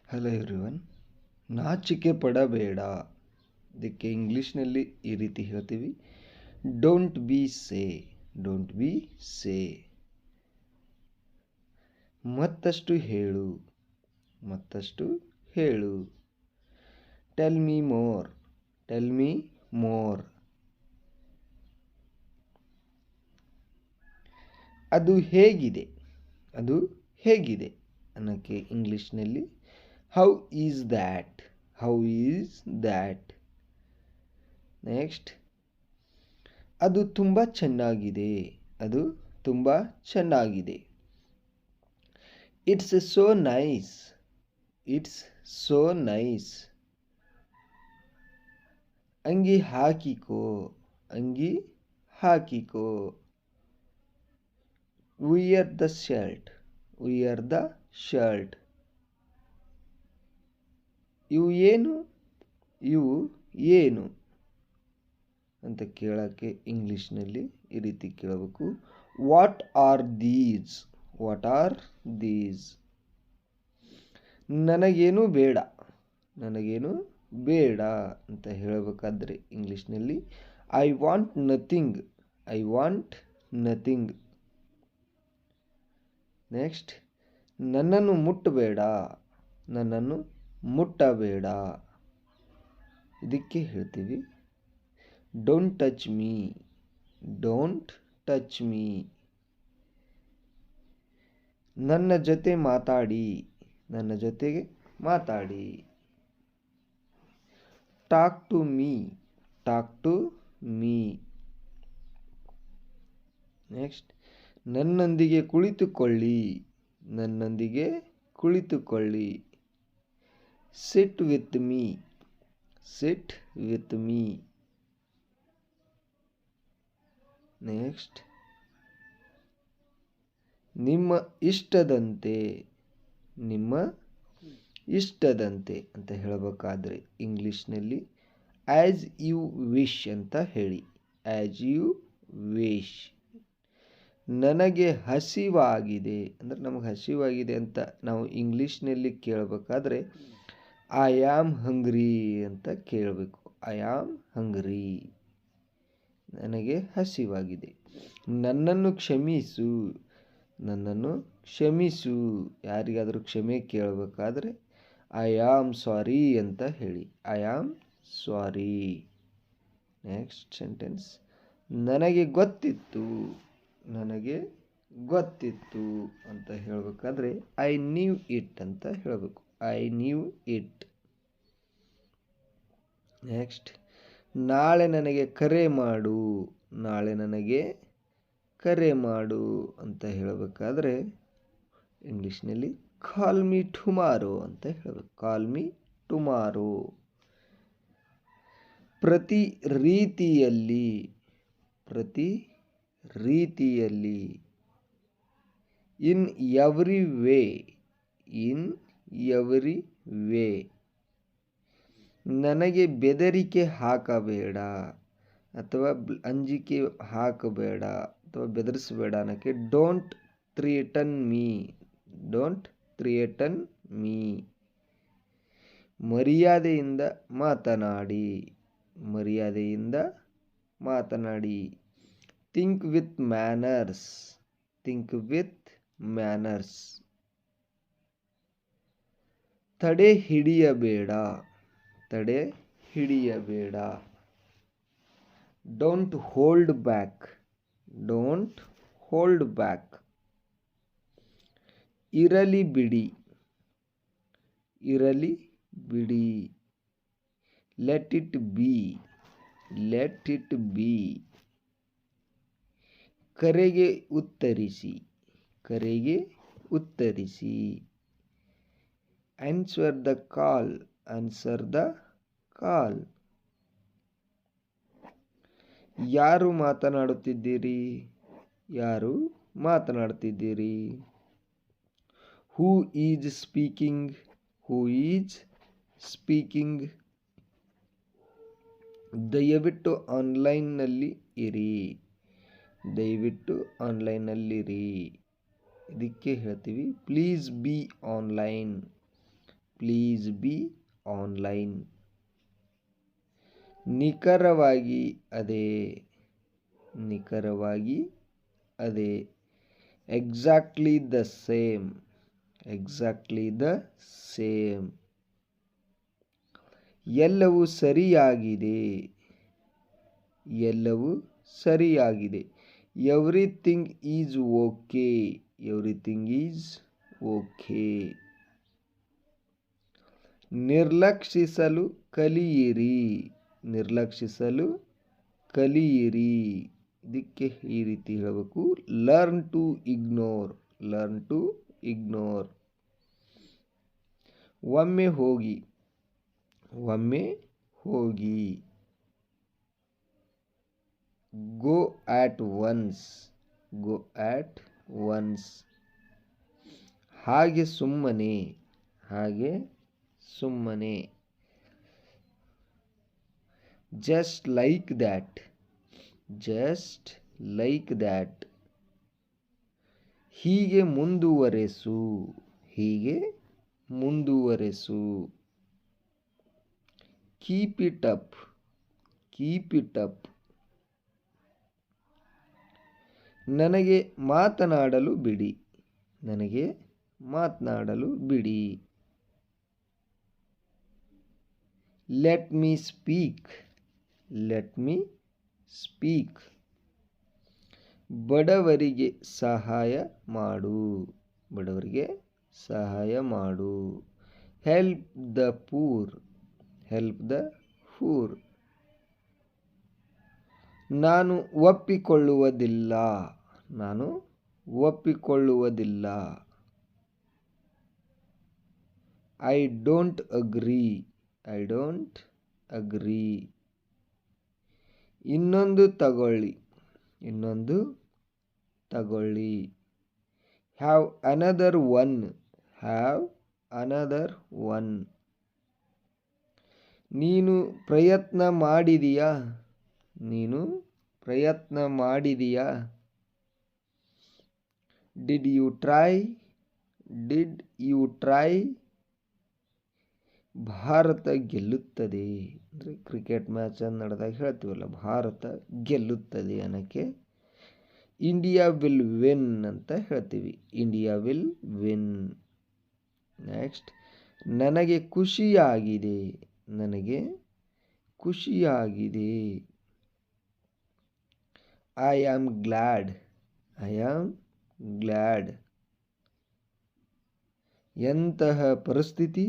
Hello everyone. ನಾಚಿಕೆ ಪಡಬೇಡ. ಇದಕ್ಕೆ ಇಂಗ್ಲೀಷ್ನಲ್ಲಿ ಈ ರೀತಿ ಹೇಳ್ತೀವಿ, don't be say. Don't be say. ಮತ್ತಷ್ಟು ಹೇಳು. ಮತ್ತಷ್ಟು ಹೇಳು. Tell me more. Tell me more. ಅದು ಹೇಗಿದೆ. ಅದು ಹೇಗಿದೆ ಅನ್ನೋಕ್ಕೆ ಇಂಗ್ಲೀಷ್ನಲ್ಲಿ how is that. How is that. Next, ಅದು ತುಂಬ ಚೆನ್ನಾಗಿದೆ. ಅದು ತುಂಬ ಚೆನ್ನಾಗಿದೆ. It's so nice. It's so nice. ಅಂಗಿ ಹಾಕಿಕೋ. ಅಂಗಿ ಹಾಕಿಕೋ. Wear the shirt. Wear the shirt. ಇವು ಏನು. ಇವು ಏನು ಅಂತ ಕೇಳೋಕ್ಕೆ ಇಂಗ್ಲೀಷ್ನಲ್ಲಿ ಈ ರೀತಿ ಕೇಳಬೇಕು, what are these. What are these. ನನಗೇನು ಬೇಡ. ನನಗೇನು ಬೇಡ ಅಂತ ಹೇಳಬೇಕಾದ್ರೆ ಇಂಗ್ಲೀಷ್ನಲ್ಲಿ I want nothing. I want nothing. Next, ನನ್ನನ್ನು ಮುಟ್ಟಬೇಡ. ನನ್ನನ್ನು ಮುಟ್ಟಬೇಡ. ಇದಕ್ಕೆ ಹೇಳ್ತೀವಿ don't touch me. Don't touch me. ನನ್ನ ಜೊತೆ ಮಾತಾಡಿ. ನನ್ನ ಜೊತೆಗೆ ಮಾತಾಡಿ. Talk to me. Talk to me. Next, ನನ್ನೊಂದಿಗೆ ಕುಳಿತುಕೊಳ್ಳಿ. ನನ್ನೊಂದಿಗೆ ಕುಳಿತುಕೊಳ್ಳಿ. Sit with me. Sit with me. Next, ನಿಮ್ಮ ಇಷ್ಟದಂತೆ. ನಿಮ್ಮ ಇಷ್ಟದಂತೆ ಅಂತ ಹೇಳಬೇಕಾದ್ರೆ ಇಂಗ್ಲೀಷ್ನಲ್ಲಿ ಆ್ಯಸ್ ಯು ವಿಶ್ ಅಂತ ಹೇಳಿ. As you wish. ನನಗೆ ಹಸಿವಾಗಿದೆ ಅಂದರೆ ನಮಗೆ ಹಸಿವಾಗಿದೆ ಅಂತ ನಾವು ಇಂಗ್ಲೀಷ್ನಲ್ಲಿ ಕೇಳಬೇಕಾದ್ರೆ ಐ ಆಮ್ ಹಂಗ್ರಿ ಅಂತ ಕೇಳಬೇಕು. I am hungry. ನನಗೆ ಹಸಿವಾಗಿದೆ. ನನ್ನನ್ನು ಕ್ಷಮಿಸು. ನನ್ನನ್ನು ಕ್ಷಮಿಸು. ಯಾರಿಗಾದರೂ ಕ್ಷಮೆ ಕೇಳಬೇಕಾದ್ರೆ ಐ ಆಮ್ ಸಾರಿ ಅಂತ ಹೇಳಿ. I am sorry. Next sentence, ನನಗೆ ಗೊತ್ತಿತ್ತು. ನನಗೆ ಗೊತ್ತಿತ್ತು ಅಂತ ಹೇಳಬೇಕಾದ್ರೆ ಐ ನ್ಯೂ ಇಟ್ ಅಂತ ಹೇಳಬೇಕು. I knew it. ನೆಕ್ಸ್ಟ್, ನಾಳೆ ನನಗೆ ಕರೆ ಮಾಡು. ನಾಳೆ ನನಗೆ ಕರೆ ಮಾಡು ಅಂತ ಹೇಳಬೇಕಾದ್ರೆ ಇಂಗ್ಲೀಷ್ನಲ್ಲಿ ಕಾಲ್ ಮೀ ಟುಮಾರೋ ಅಂತ ಹೇಳಬೇಕು. Call me tomorrow. ಪ್ರತಿ ರೀತಿಯಲ್ಲಿ. ಪ್ರತಿ ರೀತಿಯಲ್ಲಿ. In every way. In every way. ನನಗೆ ಬೆದರಿಕೆ ಹಾಕಬೇಡ ಅಥವಾ ಅಂಜಿಕೆ ಹಾಕಬೇಡ ಅಥವಾ ಬೆದರಿಸಬೇಡ ಅನ್ನೋಕ್ಕೆ don't threaten me. Don't threaten me. ಮರ್ಯಾದೆಯಿಂದ ಮಾತನಾಡಿ. ಮರ್ಯಾದೆಯಿಂದ ಮಾತನಾಡಿ. Think with manners. Think with manners. ತಡೆ ಹಿಡಿಯಬೇಡ. ತಡೆ ಹಿಡಿಯಬೇಡ. Don't hold back. Don't hold back. ಇರಲಿ ಬಿಡಿ. ಇರಲಿ ಬಿಡಿ. Let it be. Let it be. ಕರೆಗೆ ಉತ್ತರಿಸಿ. ಕರೆಗೆ ಉತ್ತರಿಸಿ. Answer the call. Answer the call. ಯಾರು ಮಾತನಾಡುತ್ತಿದ್ದೀರಿ. ಯಾರು ಮಾತನಾಡುತ್ತಿದ್ದೀರಿ. Who is speaking. Who is speaking. ದಯವಿಟ್ಟು ಆನ್ಲೈನ್ನಲ್ಲಿ ಇರಿ. ದಯವಿಟ್ಟು ಆನ್ಲೈನ್ನಲ್ಲಿರಿ. ಇದಕ್ಕೆ ಹೇಳ್ತೀವಿ please be online. Please be online. ನಿಖರವಾಗಿ ಅದೇ, ನಿಖರವಾಗಿ ಅದೇ. Exactly the same, exactly the same. ಎಲ್ಲವೂ ಸರಿಯಾಗಿದೆ, ಎಲ್ಲವೂ ಸರಿಯಾಗಿದೆ. Everything is okay, everything is okay. ನಿರ್ಲಕ್ಷಿಸಲು ಕಲಿಯಿರಿ, ನಿರ್ಲಕ್ಷಿಸಲು ಕಲಿಯಿರಿ. ಇದಕ್ಕೆ ಈ ರೀತಿ ಹೇಳಬೇಕು, learn to ignore, learn to ignore. ಒಮ್ಮೆ ಹೋಗಿ, ಒಮ್ಮೆ ಹೋಗಿ. Go at once, go at once. ಹಾಗೆ ಸುಮ್ಮನೆ, ಹಾಗೆ ಸುಮ್ಮನೆ. Just like that, just like that. ಹೀಗೆ ಮುಂದುವರೆಸು, ಹೀಗೆ ಮುಂದುವರೆಸು. Keep it up, keep it up. ನನಗೆ ಮಾತನಾಡಲು ಬಿಡಿ, ನನಗೆ ಮಾತನಾಡಲು ಬಿಡಿ. Let me speak, let me speak. ಬಡವರಿಗೆ ಸಹಾಯ ಮಾಡು, ಬಡವರಿಗೆ ಸಹಾಯ ಮಾಡು. Help the poor, help the poor. ನಾನು ಒಪ್ಪಿಕೊಳ್ಳುವುದಿಲ್ಲ, ನಾನು ಒಪ್ಪಿಕೊಳ್ಳುವುದಿಲ್ಲ. I don't agree, I don't agree. ಇನ್ನೊಂದು ತಗೊಳ್ಳಿ, ಇನ್ನೊಂದು ತಗೊಳ್ಳಿ. Have another one, have another one. ನೀನು ಪ್ರಯತ್ನ ಮಾಡಿದೀಯಾ, ನೀನು ಪ್ರಯತ್ನ ಮಾಡಿದೀಯಾ. Did you try, did you try. Bharat ಗೆಲ್ಲುತ್ತದೆ ಅಂದರೆ ಕ್ರಿಕೆಟ್ ಮ್ಯಾಚ್ ನಡೆದಾಗ ಹೇಳ್ತೀವಲ್ಲ, ಭಾರತ ಗೆಲ್ಲುತ್ತದೆ ಅನ್ನೋಕ್ಕೆ ಇಂಡಿಯಾ ವಿಲ್ ವಿನ್ ಅಂತ ಹೇಳ್ತೀವಿ, ಇಂಡಿಯಾ ವಿಲ್ ವಿನ್. ನೆಕ್ಸ್ಟ್, ನನಗೆ ಖುಷಿಯಾಗಿದೆ, ನನಗೆ ಖುಷಿಯಾಗಿದೆ. I am glad, I am glad. ಎಂತಹ ಪರಿಸ್ಥಿತಿ,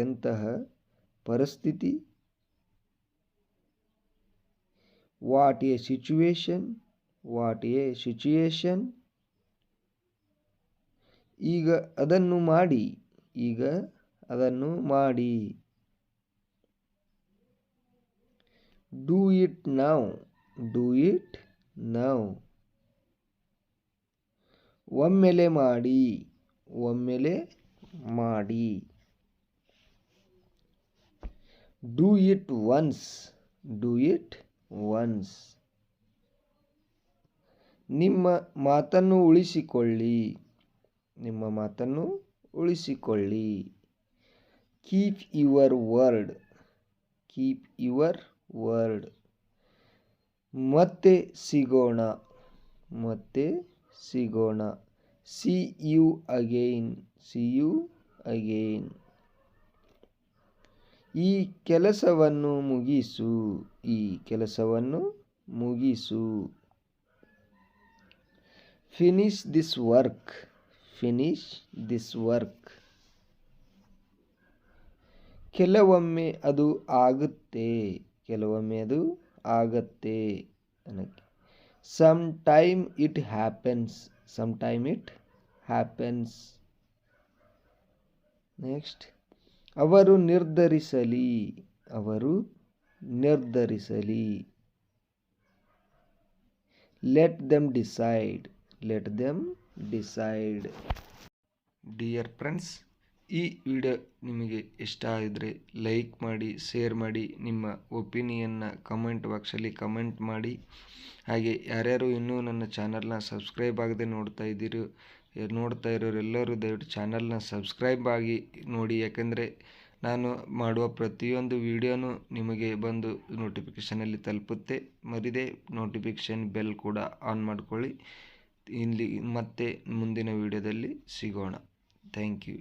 ಎಂತಹ ಪರಿಸ್ಥಿತಿ. What a situation, what a situation. ಈಗ ಅದನ್ನು ಮಾಡಿ, ಈಗ ಅದನ್ನು ಮಾಡಿ. Do it now, do it now. ಒಮ್ಮೆಲೆ ಮಾಡಿ, ಒಮ್ಮೆಲೆ ಮಾಡಿ. Do it once, do it once. ನಿಮ್ಮ ಮಾತನ್ನು ಉಳಿಸಿಕೊಳ್ಳಿ, ನಿಮ್ಮ ಮಾತನ್ನು ಉಳಿಸಿಕೊಳ್ಳಿ. Keep your word, keep your word. ಮತ್ತೆ ಸಿಗೋಣ, ಮತ್ತೆ ಸಿಗೋಣ. See you again, see you again. ಈ ಕೆಲಸವನ್ನು ಮುಗಿಸು, ಈ ಕೆಲಸವನ್ನು ಮುಗಿಸು. Finish this work, finish this work. ಕೆಲವೊಮ್ಮೆ ಅದು ಆಗುತ್ತೆ, ಕೆಲವೊಮ್ಮೆ ಅದು ಆಗತ್ತೆ ಅನ್ನಕ್ಕೆ. Some time it happens, some time it happens. Next, ಅವರು ನಿರ್ಧರಿಸಲಿ, ಅವರು ನಿರ್ಧರಿಸಲಿ. Let them decide, let them decide. Dear friends, ಈ ವಿಡಿಯೋ ನಿಮಗೆ ಇಷ್ಟ ಆಗಿದ್ರೆ ಲೈಕ್ ಮಾಡಿ, ಶೇರ್ ಮಾಡಿ, ನಿಮ್ಮ ಒಪಿನಿಯನ್ನ ಕಮೆಂಟ್ ಬಾಕ್ಸಲ್ಲಿ ಕಮೆಂಟ್ ಮಾಡಿ. ಹಾಗೆ ಯಾರ್ಯಾರು ಇನ್ನೂ ನನ್ನ ಚಾನಲ್ನ ಸಬ್ಸ್ಕ್ರೈಬ್ ಆಗದೆ ನೋಡ್ತಾ ಇದ್ದೀರೋ ನೋಡ್ತಾ ಇರೋರೆಲ್ಲರೂ ದಯವಿಟ್ಟು ಚಾನಲ್ನ ಸಬ್ಸ್ಕ್ರೈಬ್ ಆಗಿ ನೋಡಿ, ಯಾಕೆಂದರೆ ನಾನು ಮಾಡುವ ಪ್ರತಿಯೊಂದು ವಿಡಿಯೋನೂ ನಿಮಗೆ ಬಂದು ನೋಟಿಫಿಕೇಷನಲ್ಲಿ ತಲುಪುತ್ತೆ. ಮರಿದೇ ನೋಟಿಫಿಕೇಷನ್ ಬೆಲ್ ಕೂಡ ಆನ್ ಮಾಡ್ಕೊಳ್ಳಿ. ಇಲ್ಲಿ ಮತ್ತೆ ಮುಂದಿನ ವಿಡಿಯೋದಲ್ಲಿ ಸಿಗೋಣ. Thank you.